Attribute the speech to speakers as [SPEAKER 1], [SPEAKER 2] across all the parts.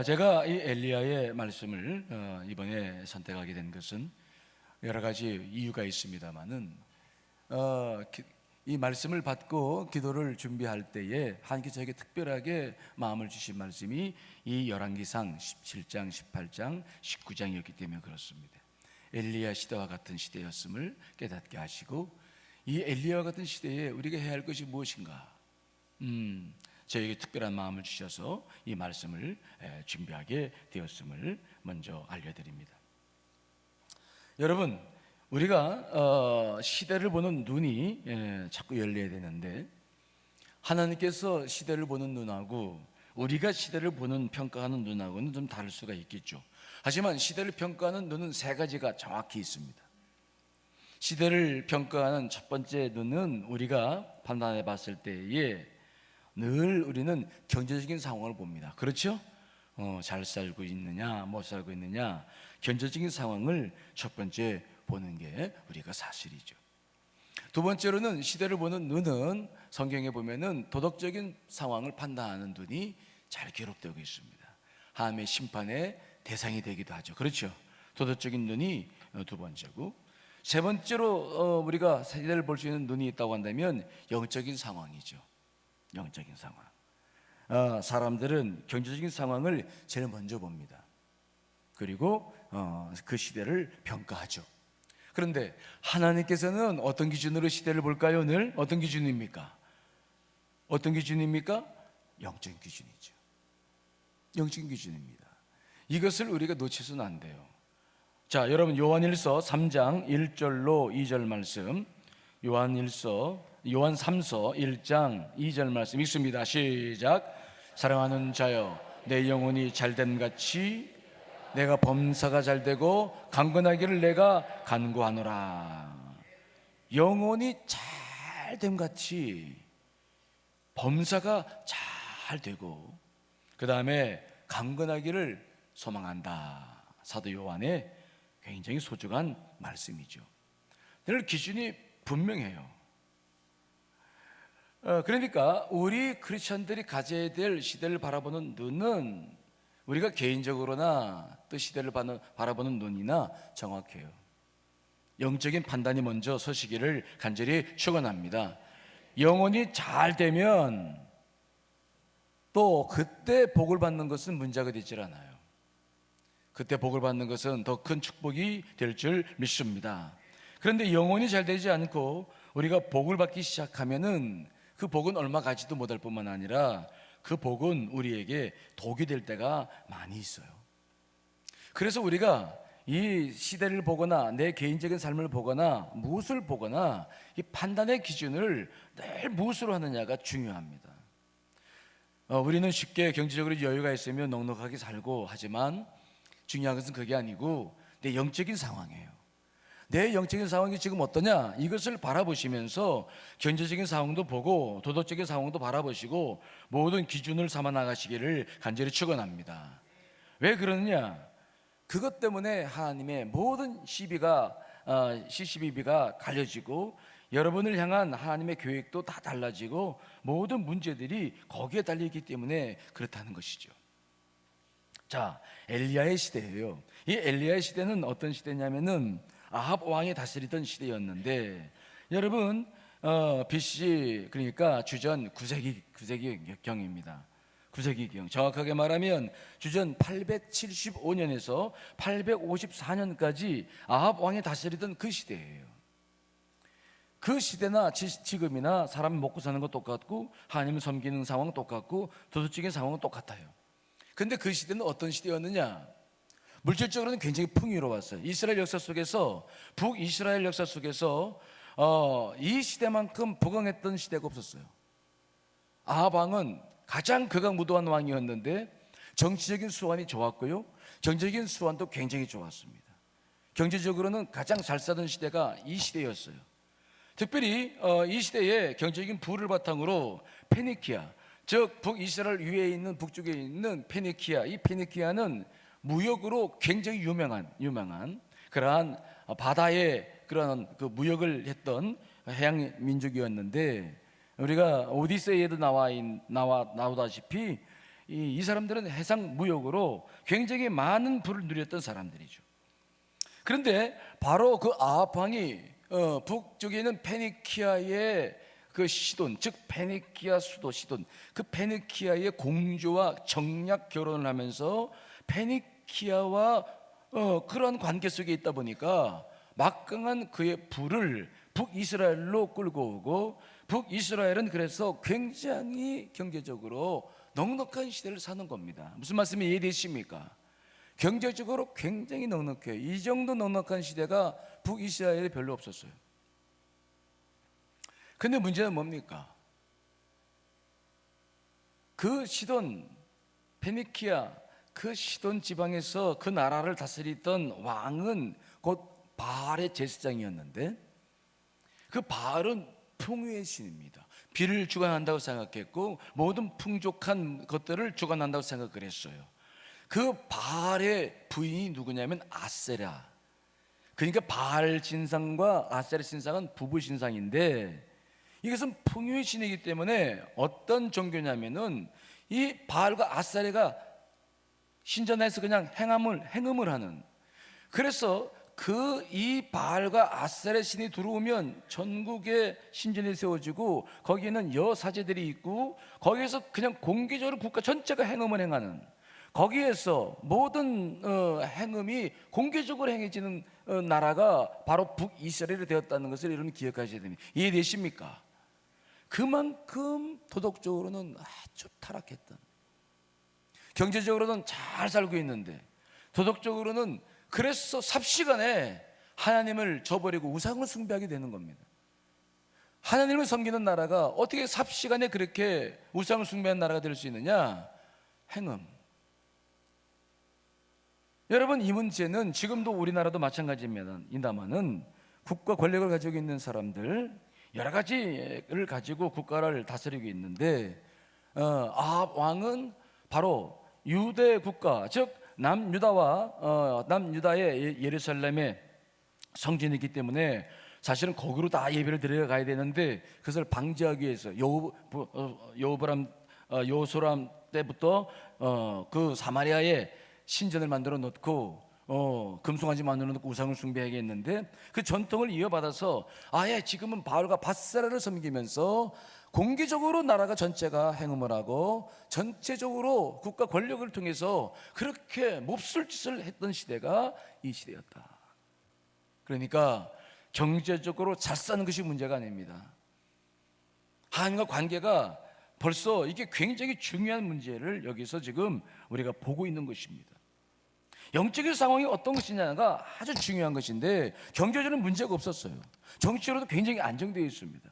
[SPEAKER 1] 제가 이 엘리야의 말씀을 이번에 선택하게 된 것은 여러 가지 이유가 있습니다만은 이 말씀을 받고 기도를 준비할 때에 하나님께 저에게 특별하게 마음을 주신 말씀이 이 열왕기상 17장, 18장, 19장이었기 때문에 그렇습니다. 엘리야 시대와 같은 시대였음을 깨닫게 하시고 이 엘리야와 같은 시대에 우리가 해야 할 것이 무엇인가 저에게 특별한 마음을 주셔서 이 말씀을 준비하게 되었음을 먼저 알려드립니다. 여러분, 우리가 시대를 보는 눈이 자꾸 열려야 되는데 하나님께서 시대를 보는 눈하고 우리가 시대를 보는 평가하는 눈하고는 좀 다를 수가 있겠죠. 하지만 시대를 평가하는 눈은 세 가지가 정확히 있습니다. 시대를 평가하는 첫 번째 눈은 우리가 판단해 봤을 때에 늘 우리는 경제적인 상황을 봅니다. 그렇죠? 잘 살고 있느냐 못 살고 있느냐 경제적인 상황을 첫 번째 보는 게 우리가 사실이죠. 두 번째로는 시대를 보는 눈은 성경에 보면은 도덕적인 상황을 판단하는 눈이 잘 기록되고 있습니다. 하나님의 심판의 대상이 되기도 하죠. 그렇죠? 도덕적인 눈이 두 번째고, 세 번째로 우리가 시대를 볼 수 있는 눈이 있다고 한다면 영적인 상황이죠. 영적인 상황. 사람들은 경제적인 상황을 제일 먼저 봅니다. 그리고 그 시대를 평가하죠. 그런데 하나님께서는 어떤 기준으로 시대를 볼까요? 오늘 어떤 기준입니까? 어떤 기준입니까? 영적인 기준이죠. 영적인 기준입니다. 이것을 우리가 놓치서는 안 돼요. 자, 여러분 요한일서 3장 1절로 2절 말씀, 요한 3서 1장 2절 말씀 읽습니다. 시작. 사랑하는 자여, 내 영혼이 잘됨 같이 내가 범사가 잘되고 강건하기를 내가 간구하노라. 영혼이 잘됨 같이 범사가 잘되고 그 다음에 강건하기를 소망한다. 사도 요한의 굉장히 소중한 말씀이죠. 늘 기준이 분명해요. 그러니까 우리 크리스천들이 가져야 될 시대를 바라보는 눈은 우리가 개인적으로나 또 시대를 바라보는 눈이나 정확해요. 영적인 판단이 먼저 서시기를 간절히 축원합니다. 영혼이 잘 되면 또 그때 복을 받는 것은 문제가 되질 않아요. 그때 복을 받는 것은 더 큰 축복이 될 줄 믿습니다. 그런데 영혼이 잘 되지 않고 우리가 복을 받기 시작하면은 그 복은 얼마 가지도 못할 뿐만 아니라 그 복은 우리에게 독이 될 때가 많이 있어요. 그래서 우리가 이 시대를 보거나 내 개인적인 삶을 보거나 무엇을 보거나 이 판단의 기준을 늘 무엇으로 하느냐가 중요합니다. 우리는 쉽게 경제적으로 여유가 있으면 넉넉하게 살고 하지만 중요한 것은 그게 아니고 내 영적인 상황이에요. 내 영적인 상황이 지금 어떠냐 이것을 바라보시면서 경제적인 상황도 보고 도덕적인 상황도 바라보시고 모든 기준을 삼아 나가시기를 간절히 축원합니다. 왜 그러느냐? 그것 때문에 하나님의 모든 시비가 갈려지고 여러분을 향한 하나님의 계획도 다 달라지고 모든 문제들이 거기에 달려있기 때문에 그렇다는 것이죠. 자, 엘리야의 시대예요. 이 엘리야의 시대는 어떤 시대냐면은 아합 왕이 다스리던 시대였는데 여러분 BC 그러니까 주전 9세기경입니다. 9세기경 정확하게 말하면 주전 875년에서 854년까지 아합 왕이 다스리던 그 시대예요. 그 시대나 지금이나 사람이 먹고 사는 거 똑같고 하나님을 섬기는 상황 똑같고 도덕적인 상황은 똑같아요. 근데 그 시대는 어떤 시대였느냐? 물질적으로는 굉장히 풍요로웠어요. 이스라엘 역사 속에서 북이스라엘 역사 속에서 이 시대만큼 부강했던 시대가 없었어요. 아합 왕은 가장 극악무도한 왕이었는데 정치적인 수완이 좋았고요, 정치적인 수완도 굉장히 좋았습니다. 경제적으로는 가장 잘 사던 시대가 이 시대였어요. 특별히 이 시대에 경제적인 부를 바탕으로 페니키아, 즉 북이스라엘 위에 있는 북쪽에 있는 페니키아, 이 페니키아는 무역으로 굉장히 유명한 그러한 바다의 그런 그 무역을 했던 해양 민족이었는데 우리가 오디세이에도 나오다시피 이 사람들은 해상 무역으로 굉장히 많은 부를 누렸던 사람들이죠. 그런데 바로 그 아합 왕이 북쪽에 있는 페니키아의 그 시돈, 즉 페니키아 수도 시돈, 그 페니키아의 공주와 정략 결혼을 하면서 페니키아와 그런 관계 속에 있다 보니까 막강한 그의 부를 북이스라엘로 끌고 오고, 북이스라엘은 그래서 굉장히 경제적으로 넉넉한 시대를 사는 겁니다. 무슨 말씀이 이해되십니까? 경제적으로 굉장히 넉넉해요. 이 정도 넉넉한 시대가 북이스라엘에 별로 없었어요. 근데 문제는 뭡니까? 그 시돈 페니키아, 그 시돈 지방에서 그 나라를 다스리던 왕은 곧 바알의 제사장이었는데, 그 바알은 풍요의 신입니다. 비를 주관한다고 생각했고 모든 풍족한 것들을 주관한다고 생각을 했어요. 그 바알의 부인이 누구냐면 아세라. 그러니까 바알 신상과 아세라 신상은 부부 신상인데, 이것은 풍요의 신이기 때문에 어떤 종교냐면은 이 바알과 아세라가 신전에서 그냥 행음을 하는, 그래서 이 바알과 아세라 신이 들어오면 전국에 신전이 세워지고 거기에는 여사제들이 있고 거기에서 그냥 공개적으로 국가 전체가 행음을 행하는, 거기에서 모든 행음이 공개적으로 행해지는 나라가 바로 북이스라엘이 되었다는 것을 여러분 기억하셔야 됩니다. 이해되십니까? 그만큼 도덕적으로는 아주 타락했던, 경제적으로는 잘 살고 있는데 도덕적으로는, 그래서 삽시간에 하나님을 저버리고 우상을 숭배하게 되는 겁니다. 하나님을 섬기는 나라가 어떻게 삽시간에 그렇게 우상을 숭배하는 나라가 될 수 있느냐? 행음. 여러분, 이 문제는 지금도 우리나라도 마찬가지입니다만은 국가 권력을 가지고 있는 사람들 여러 가지를 가지고 국가를 다스리고 있는데, 아합 왕은 바로 유대 국가, 즉 남유다의 예루살렘의 성전이기 때문에 사실은 거기로 다 예배를 드려 가야 되는데, 그것을 방지하기 위해서 여호보람 때부터 그 사마리아에 신전을 만들어 놓고 금송아지 만들어 놓고 우상을 숭배하게 했는데, 그 전통을 이어받아서 아예 지금은 바알과 바세라를 섬기면서 공개적으로 나라가 전체가 행음을 하고 전체적으로 국가 권력을 통해서 그렇게 몹쓸 짓을 했던 시대가 이 시대였다. 그러니까 경제적으로 잘 사는 것이 문제가 아닙니다. 하나님과 관계가 벌써 이게 굉장히 중요한 문제를 여기서 지금 우리가 보고 있는 것입니다. 영적인 상황이 어떤 것이냐가 아주 중요한 것인데, 경제적으로는 문제가 없었어요. 정치적으로도 굉장히 안정되어 있습니다.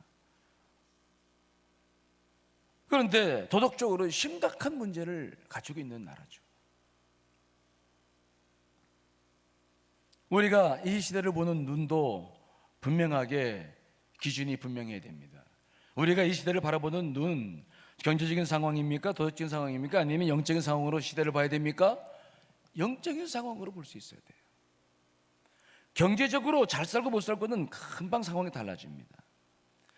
[SPEAKER 1] 그런데 도덕적으로 심각한 문제를 가지고 있는 나라죠. 우리가 이 시대를 보는 눈도 분명하게 기준이 분명해야 됩니다. 우리가 이 시대를 바라보는 눈, 경제적인 상황입니까? 도덕적인 상황입니까? 아니면 영적인 상황으로 시대를 봐야 됩니까? 영적인 상황으로 볼 수 있어야 돼요. 경제적으로 잘 살고 못 살고는 금방 상황이 달라집니다.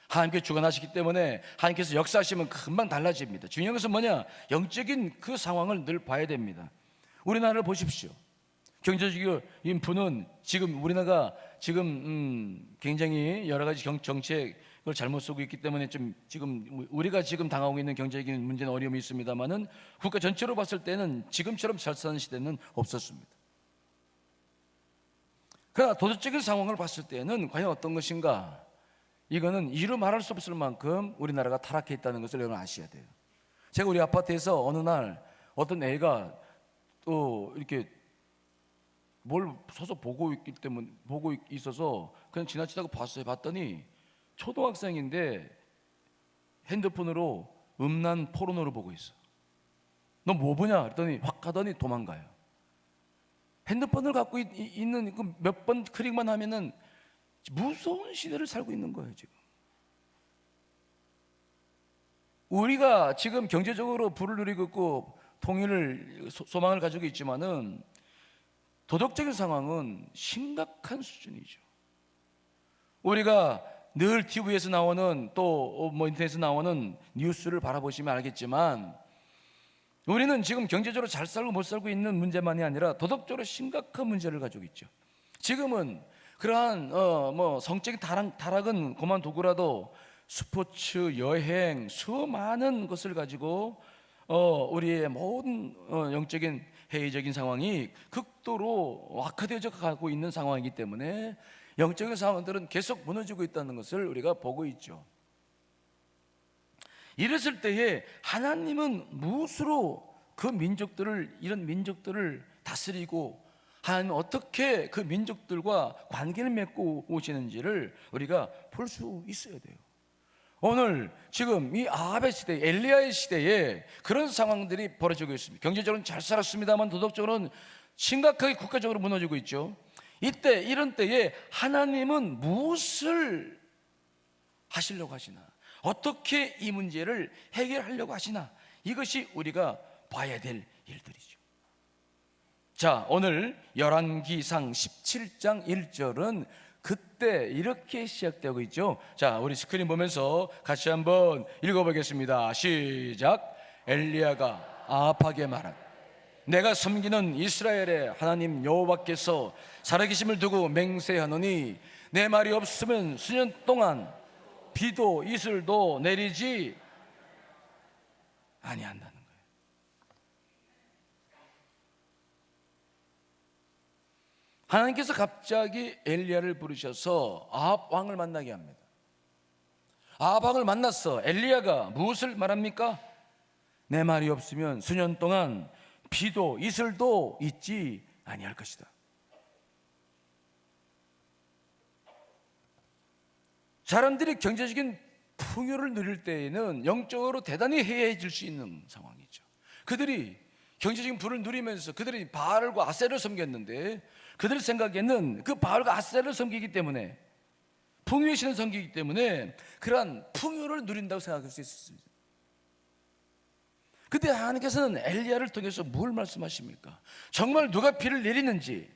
[SPEAKER 1] 하나님께서 주관하시기 때문에 하나님께서 역사하시면 금방 달라집니다. 중요한 것은 뭐냐? 영적인 그 상황을 늘 봐야 됩니다. 우리나라를 보십시오. 경제적인 부는 지금 우리나라가 지금 굉장히 여러 가지 정책을 잘못 쓰고 있기 때문에 지금 우리가 지금 당하고 있는 경제적인 문제는 어려움이 있습니다만은 국가 전체로 봤을 때는 지금처럼 잘 사는 시대는 없었습니다. 그러나 도덕적인 상황을 봤을 때는 과연 어떤 것인가? 이거는 이루 말할 수 없을 만큼 우리나라가 타락해 있다는 것을 여러분 아셔야 돼요. 제가 우리 아파트에서 어느 날 어떤 애가 또 이렇게 뭘 서서 보고 있어서 그냥 지나치다가 봤어요. 봤더니 초등학생인데 핸드폰으로 음란 포르노를 보고 있어. 너 뭐 보냐? 그랬더니 확 가더니 도망가요. 핸드폰을 갖고 있는 몇 번 클릭만 하면은 무서운 시대를 살고 있는 거예요. 지금 우리가 지금 경제적으로 부를 누리고 있고 통일을 소망을 가지고 있지만은 도덕적인 상황은 심각한 수준이죠. 우리가 늘 TV에서 나오는 또 인터넷에서 나오는 뉴스를 바라보시면 알겠지만 우리는 지금 경제적으로 잘 살고 못 살고 있는 문제만이 아니라 도덕적으로 심각한 문제를 가지고 있죠. 지금은 그러한 성적인 타락은 그만두고라도 스포츠, 여행, 수많은 것을 가지고 우리의 모든 영적인 회의적인 상황이 극도로 악화되어져 가고 있는 상황이기 때문에 영적인 상황들은 계속 무너지고 있다는 것을 우리가 보고 있죠. 이랬을 때에 하나님은 무엇으로 이런 민족들을 다스리고 하나님 어떻게 그 민족들과 관계를 맺고 오시는지를 우리가 볼 수 있어야 돼요. 오늘 지금 이 아합의 시대, 엘리야의 시대에 그런 상황들이 벌어지고 있습니다. 경제적으로는 잘 살았습니다만 도덕적으로는 심각하게 국가적으로 무너지고 있죠. 이런 때에 하나님은 무엇을 하시려고 하시나, 어떻게 이 문제를 해결하려고 하시나, 이것이 우리가 봐야 될 일들이죠. 자, 오늘 열왕기상 17장 1절은 그때 이렇게 시작되고 있죠. 자, 우리 스크린 보면서 같이 한번 읽어보겠습니다. 시작. 엘리야가 아합에게 말한, 내가 섬기는 이스라엘의 하나님 여호와께서 살아계심을 두고 맹세하노니 내 말이 없으면 수년 동안 비도 이슬도 내리지 아니한다는 거예요. 하나님께서 갑자기 엘리야를 부르셔서 아합 왕을 만나게 합니다. 아합 왕을 만났어. 엘리야가 무엇을 말합니까? 내 말이 없으면 수년 동안 비도 이슬도 있지 아니할 것이다. 사람들이 경제적인 풍요를 누릴 때에는 영적으로 대단히 해이해질 수 있는 상황이죠. 그들이 경제적인 부를 누리면서 그들이 바알과 아세를 섬겼는데 그들 생각에는 그 바알과 아세를 섬기기 때문에, 풍요의 신을 섬기기 때문에 그러한 풍요를 누린다고 생각할 수 있습니다. 그때 하나님께서는 엘리야를 통해서 뭘 말씀하십니까? 정말 누가 비를 내리는지,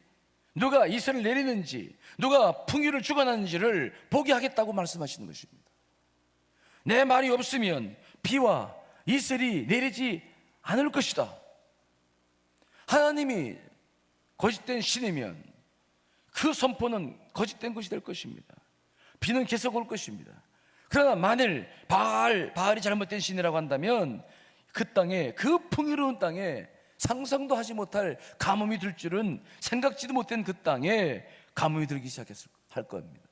[SPEAKER 1] 누가 이슬을 내리는지, 누가 풍요를 주관하는지를 보게 하겠다고 말씀하시는 것입니다. 내 말이 없으면 비와 이슬이 내리지 않을 것이다. 하나님이 거짓된 신이면 그 선포는 거짓된 것이 될 것입니다. 비는 계속 올 것입니다. 그러나 만일 바알이 잘못된 신이라고 한다면 그 땅에, 그 풍요로운 땅에 상상도 하지 못할 가뭄이 들 줄은 생각지도 못한 그 땅에 가뭄이 들기 시작했을 겁니다.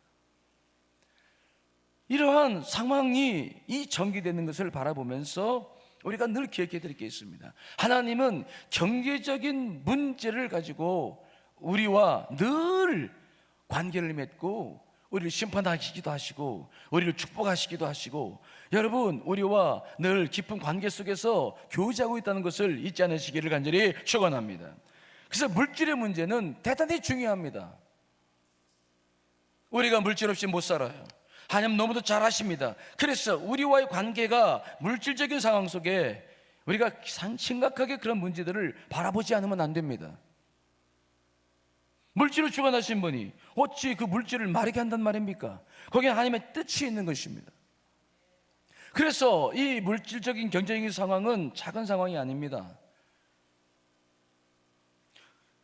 [SPEAKER 1] 이러한 상황이 이 전개되는 것을 바라보면서 우리가 늘 기억해야 될 게 있습니다. 하나님은 경제적인 문제를 가지고 우리와 늘 관계를 맺고 우리를 심판하시기도 하시고 우리를 축복하시기도 하시고, 여러분 우리와 늘 깊은 관계 속에서 교제하고 있다는 것을 잊지 않으시기를 간절히 축원합니다. 그래서 물질의 문제는 대단히 중요합니다. 우리가 물질 없이 못 살아요. 하나님 너무도 잘 아십니다. 그래서 우리와의 관계가 물질적인 상황 속에 우리가 심각하게 그런 문제들을 바라보지 않으면 안 됩니다. 물질을 주관하신 분이 어찌 그 물질을 마르게 한단 말입니까? 거기에 하나님의 뜻이 있는 것입니다. 그래서 이 물질적인 경제적인 상황은 작은 상황이 아닙니다.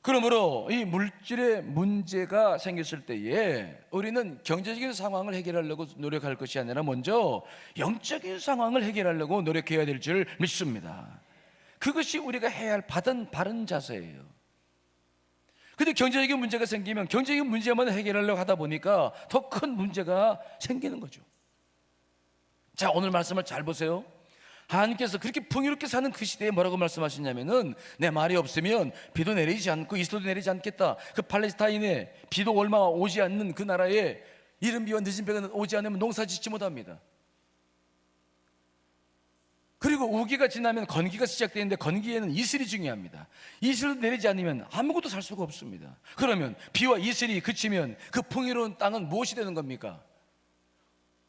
[SPEAKER 1] 그러므로 이 물질의 문제가 생겼을 때에 우리는 경제적인 상황을 해결하려고 노력할 것이 아니라 먼저 영적인 상황을 해결하려고 노력해야 될 줄 믿습니다. 그것이 우리가 해야 할 바른 자세예요. 근데 경제적인 문제가 생기면 경제적인 문제만 해결하려고 하다 보니까 더 큰 문제가 생기는 거죠. 자, 오늘 말씀을 잘 보세요. 하나님께서 그렇게 풍요롭게 사는 그 시대에 뭐라고 말씀하시냐면은 내 말이 없으면 비도 내리지 않고 이슬도 내리지 않겠다. 그 팔레스타인에 비도 얼마 오지 않는 그 나라에 이른 비와 늦은 비가 오지 않으면 농사 짓지 못합니다. 그리고 우기가 지나면 건기가 시작되는데 건기에는 이슬이 중요합니다. 이슬도 내리지 않으면 아무것도 살 수가 없습니다. 그러면 비와 이슬이 그치면 그 풍요로운 땅은 무엇이 되는 겁니까?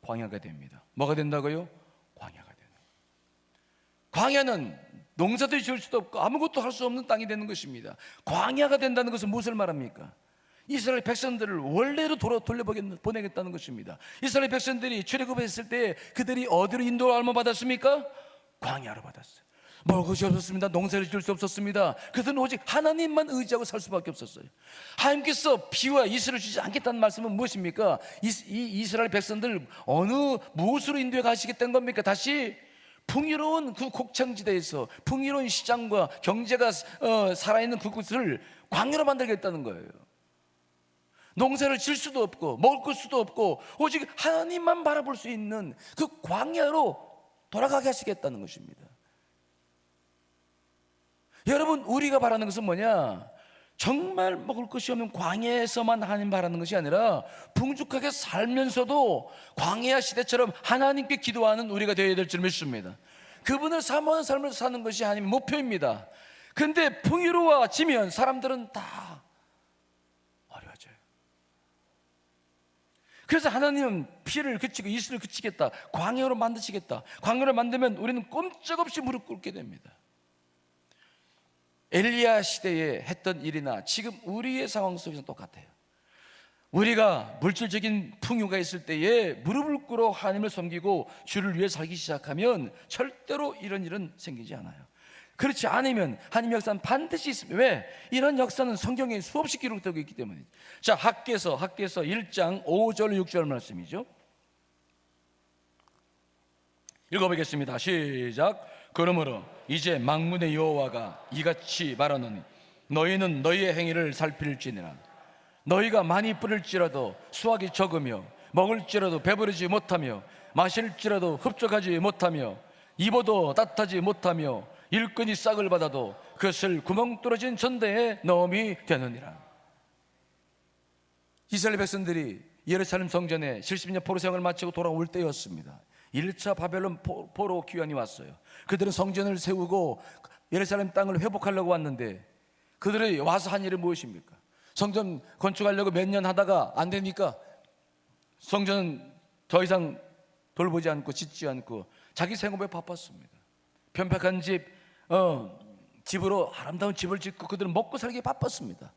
[SPEAKER 1] 광야가 됩니다. 뭐가 된다고요? 광야가 됩니다. 광야는 농사도 지을 수도 없고 아무것도 할 수 없는 땅이 되는 것입니다. 광야가 된다는 것은 무엇을 말합니까? 이스라엘 백성들을 원래로 돌려보내겠다는 것입니다. 이스라엘 백성들이 출애굽했을 때 그들이 어디로 인도함을 받았습니까? 광야로 받았어요. 먹을 것이 없었습니다. 농사를 지을 수 없었습니다. 그들은 오직 하나님만 의지하고 살 수밖에 없었어요. 하나님께서 비와 이슬을 주지 않겠다는 말씀은 무엇입니까? 이스라엘 백성들 무엇으로 인도해 가시겠다는 겁니까? 다시 풍요로운 그 곡창지대에서 풍요로운 시장과 경제가 살아있는 그곳을 광야로 만들겠다는 거예요. 농사를 질 수도 없고 먹을 수도 없고 오직 하나님만 바라볼 수 있는 그 광야로 돌아가게 하시겠다는 것입니다. 여러분, 우리가 바라는 것은 뭐냐? 정말 먹을 것이 없는 광야에서만 하나님 바라는 것이 아니라 풍족하게 살면서도 광야 시대처럼 하나님께 기도하는 우리가 되어야 될 줄 믿습니다. 그분을 사모하는 삶을 사는 것이 하나님의 목표입니다. 그런데 풍요로워지면 사람들은 다 어려워져요. 그래서 하나님은 피를 그치고 이슬을 그치겠다, 광야로 만드시겠다. 광야로 만들면 우리는 꼼짝없이 무릎 꿇게 됩니다. 엘리야 시대에 했던 일이나 지금 우리의 상황 속에서 똑같아요. 우리가 물질적인 풍요가 있을 때에 무릎을 꿇어 하나님을 섬기고 주를 위해 살기 시작하면 절대로 이런 일은 생기지 않아요. 그렇지 않으면 하나님의 역사는 반드시 있습니다. 왜? 이런 역사는 성경에 수없이 기록되고 있기 때문이죠. 자, 학개서 1장 5절 6절 말씀이죠. 읽어보겠습니다. 시작. 그러므로 이제 만군의 여호와가 이같이 말하노니 너희는 너희의 행위를 살필지니라. 너희가 많이 뿌릴지라도 수확이 적으며 먹을지라도 배부르지 못하며 마실지라도 흡족하지 못하며 입어도 따뜻하지 못하며 일꾼이 싹을 받아도 그것을 구멍 뚫어진 전대에 넣음이 되느니라. 이스라엘 백성들이 예루살렘 성전에 70년 포로 생활을 마치고 돌아올 때였습니다. 1차 바벨론 포로 귀환이 왔어요. 그들은 성전을 세우고 예루살렘 땅을 회복하려고 왔는데 그들이 와서 한 일은 무엇입니까? 성전 건축하려고 몇 년 하다가 안 되니까 성전은 더 이상 돌보지 않고 짓지 않고 자기 생업에 바빴습니다. 편박한 집으로 아름다운 집을 짓고 그들은 먹고 살기에 바빴습니다.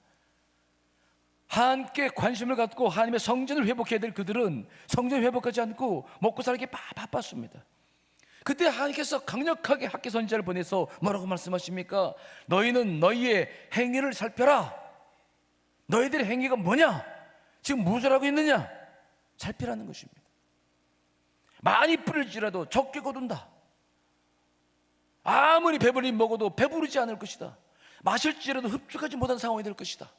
[SPEAKER 1] 하나님께 관심을 갖고 하나님의 성전을 회복해야 될 그들은 성전을 회복하지 않고 먹고 살기에 바빴습니다. 그때 하나님께서 강력하게 학개 선지자를 보내서 뭐라고 말씀하십니까? 너희는 너희의 행위를 살펴라. 너희들의 행위가 뭐냐? 지금 무엇을 하고 있느냐? 살피라는 것입니다. 많이 뿌릴지라도 적게 거둔다. 아무리 배불리 먹어도 배부르지 않을 것이다. 마실지라도 흡족하지 못한 상황이 될 것이다.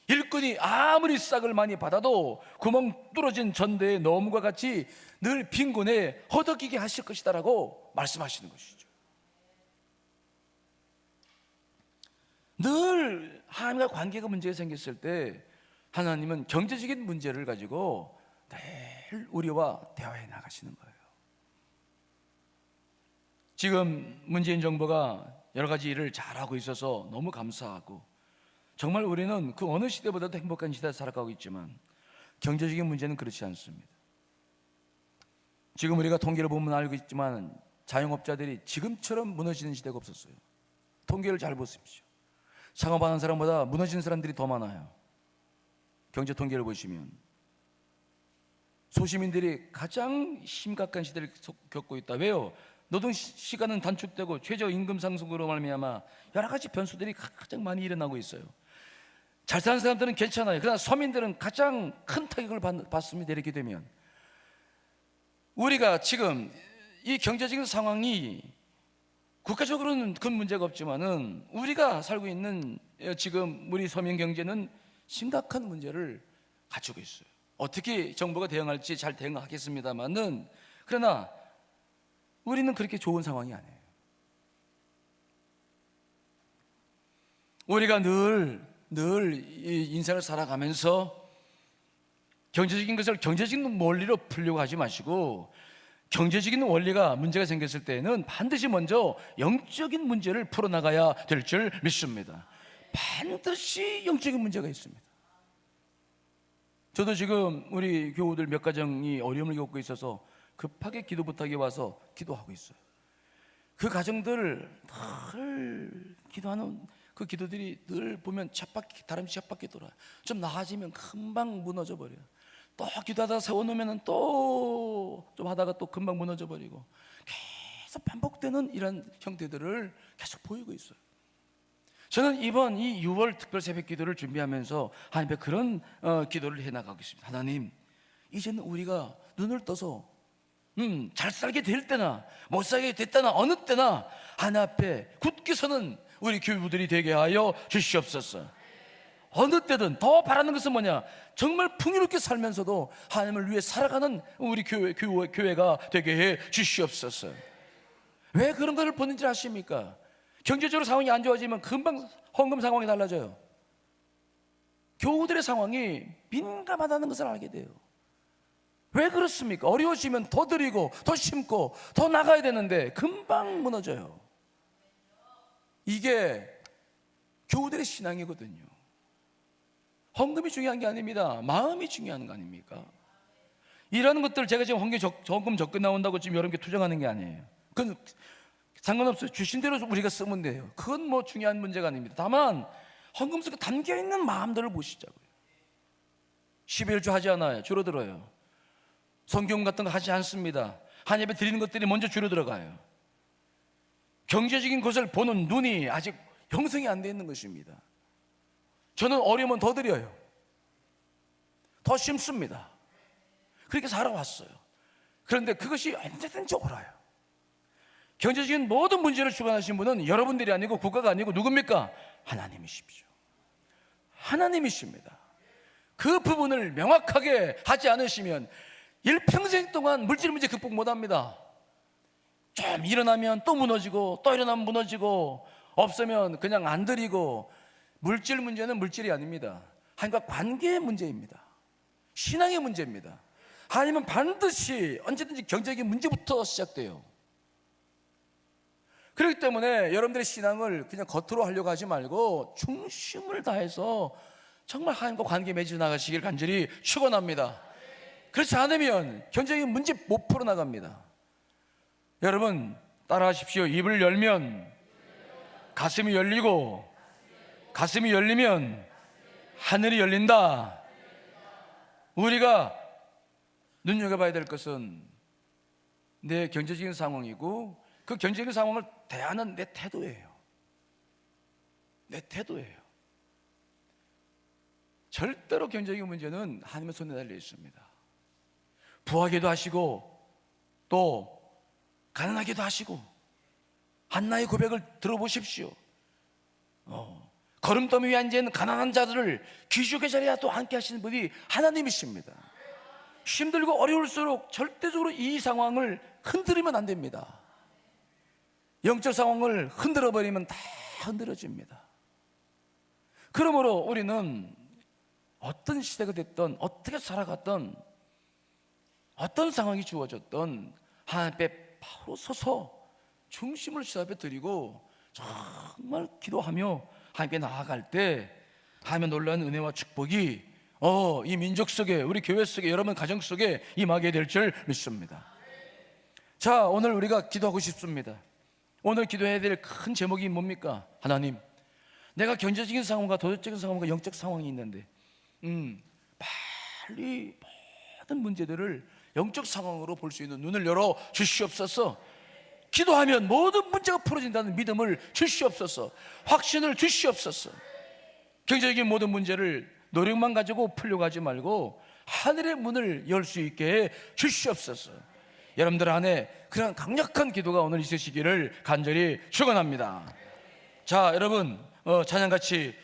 [SPEAKER 1] 일꾼이 아무리 싹을 많이 받아도 구멍 뚫어진 전대에 넣음과 같이 늘 빈곤에 허덕이게 하실 것이다 라고 말씀하시는 것이죠. 늘 하나님과 관계가 문제가 생겼을 때 하나님은 경제적인 문제를 가지고 늘 우리와 대화해 나가시는 거예요. 지금 문재인 정부가 여러 가지 일을 잘하고 있어서 너무 감사하고 정말 우리는 그 어느 시대보다도 행복한 시대에 살아가고 있지만 경제적인 문제는 그렇지 않습니다. 지금 우리가 통계를 보면 알고 있지만 자영업자들이 지금처럼 무너지는 시대가 없었어요. 통계를 잘 보십시오. 창업하는 사람보다 무너지는 사람들이 더 많아요. 경제 통계를 보시면 소시민들이 가장 심각한 시대를 겪고 있다. 왜요? 노동 시간은 단축되고 최저임금 상승으로 말미암아 여러 가지 변수들이 가장 많이 일어나고 있어요. 잘 사는 사람들은 괜찮아요. 그러나 서민들은 가장 큰 타격을 받습니다. 이렇게 되면 우리가 지금 이 경제적인 상황이 국가적으로는 큰 문제가 없지만은 우리가 살고 있는 지금 우리 서민 경제는 심각한 문제를 가지고 있어요. 어떻게 정부가 대응할지 잘 대응하겠습니다만은 그러나 우리는 그렇게 좋은 상황이 아니에요. 우리가 늘 인생을 살아가면서 경제적인 것을 경제적인 원리로 풀려고 하지 마시고 경제적인 원리가 문제가 생겼을 때는 반드시 먼저 영적인 문제를 풀어나가야 될 줄 믿습니다. 반드시 영적인 문제가 있습니다. 저도 지금 우리 교우들 몇 가정이 어려움을 겪고 있어서 급하게 기도 부탁이 와서 기도하고 있어요. 그 가정들 늘 기도하는 그 기도들이 늘 보면 다람쥐 쳇바퀴 돌아요. 좀 나아지면 금방 무너져 버려요. 또 기도하다가 세워놓으면 또 좀 하다가 또 금방 무너져 버리고 계속 반복되는 이런 형태들을 계속 보이고 있어요. 저는 이번 이 6월 특별 새벽 기도를 준비하면서 하나님 앞에 그런 기도를 해나가고 있습니다. 하나님, 이제는 우리가 눈을 떠서 잘 살게 될 때나 못 살게 됐다나 어느 때나 하나님 앞에 굳게 서는 우리 교우들이 되게 하여 주시옵소서. 어느 때든 더 바라는 것은 뭐냐? 정말 풍요롭게 살면서도 하나님을 위해 살아가는 우리 교회가 되게 해 주시옵소서. 왜 그런 것을 보는지 아십니까? 경제적으로 상황이 안 좋아지면 금방 헌금 상황이 달라져요. 교우들의 상황이 민감하다는 것을 알게 돼요. 왜 그렇습니까? 어려워지면 더 드리고 더 심고 더 나가야 되는데 금방 무너져요. 이게 교우들의 신앙이거든요. 헌금이 중요한 게 아닙니다. 마음이 중요한 거 아닙니까? 이런 것들 제가 지금 헌금 적금 나온다고 지금 여러분께 투정하는 게 아니에요. 그건 상관없어요. 주신 대로 우리가 쓰면 돼요. 그건 뭐 중요한 문제가 아닙니다. 다만 헌금 속에 담겨있는 마음들을 보시자고요. 11조 하지 않아요. 줄어들어요. 성경 같은 거 하지 않습니다. 하나님 앞에 드리는 것들이 먼저 줄어들어가요. 경제적인 것을 보는 눈이 아직 형성이 안 돼 있는 것입니다. 저는 어려우면 더 드려요. 더 심습니다. 그렇게 살아왔어요. 그런데 그것이 언제든지 옳아요. 경제적인 모든 문제를 주관하신 분은 여러분들이 아니고 국가가 아니고 누굽니까? 하나님이십시오. 하나님이십니다. 그 부분을 명확하게 하지 않으시면 일평생 동안 물질 문제 극복 못합니다. 좀 일어나면 또 무너지고 또 일어나면 무너지고 없으면 그냥 안 드리고. 물질 문제는 물질이 아닙니다. 하나님과 관계의 문제입니다. 신앙의 문제입니다. 하나님은 반드시 언제든지 경제적인 문제부터 시작돼요. 그렇기 때문에 여러분들의 신앙을 그냥 겉으로 하려고 하지 말고 중심을 다해서 정말 하나님과 관계 맺어 나가시길 간절히 축원합니다. 그렇지 않으면 경제적인 문제 못 풀어나갑니다. 여러분 따라하십시오. 입을 열면 가슴이 열리고 가슴이 열리면 하늘이 열린다. 우리가 눈여겨봐야 될 것은 내 경제적인 상황이고 그 경제적인 상황을 대하는 내 태도예요. 내 태도예요. 절대로 경제적인 문제는 하나님의 손에 달려 있습니다. 부하게도 하시고 또 가난하게도 하시고 한나의 고백을 들어보십시오. 걸음더미 위에 앉아있는 가난한 자들을 귀족의 자리에 또 앉게 하시는 분이 하나님이십니다. 힘들고 어려울수록 절대적으로 이 상황을 흔들리면 안 됩니다. 영적 상황을 흔들어버리면 다 흔들어집니다. 그러므로 우리는 어떤 시대가 됐든 어떻게 살아갔든 어떤 상황이 주어졌든 하나님 앞에 바로 서서 중심을 주 앞에 드리고 정말 기도하며 하나님께 나아갈 때 하나님의 놀라운 은혜와 축복이 이 민족 속에 우리 교회 속에 여러분 가정 속에 임하게 될 줄 믿습니다. 자, 오늘 우리가 기도하고 싶습니다. 오늘 기도해야 될 큰 제목이 뭡니까? 하나님, 내가 경제적인 상황과 도덕적인 상황과 영적 상황이 있는데 빨리 모든 문제들을 영적 상황으로 볼 수 있는 눈을 열어 주시옵소서. 기도하면 모든 문제가 풀어진다는 믿음을 주시옵소서. 확신을 주시옵소서. 경제적인 모든 문제를 노력만 가지고 풀려고 하지 말고 하늘의 문을 열 수 있게 해 주시옵소서. 여러분들 안에 그런 강력한 기도가 오늘 있으시기를 간절히 축원합니다. 자, 여러분 찬양 같이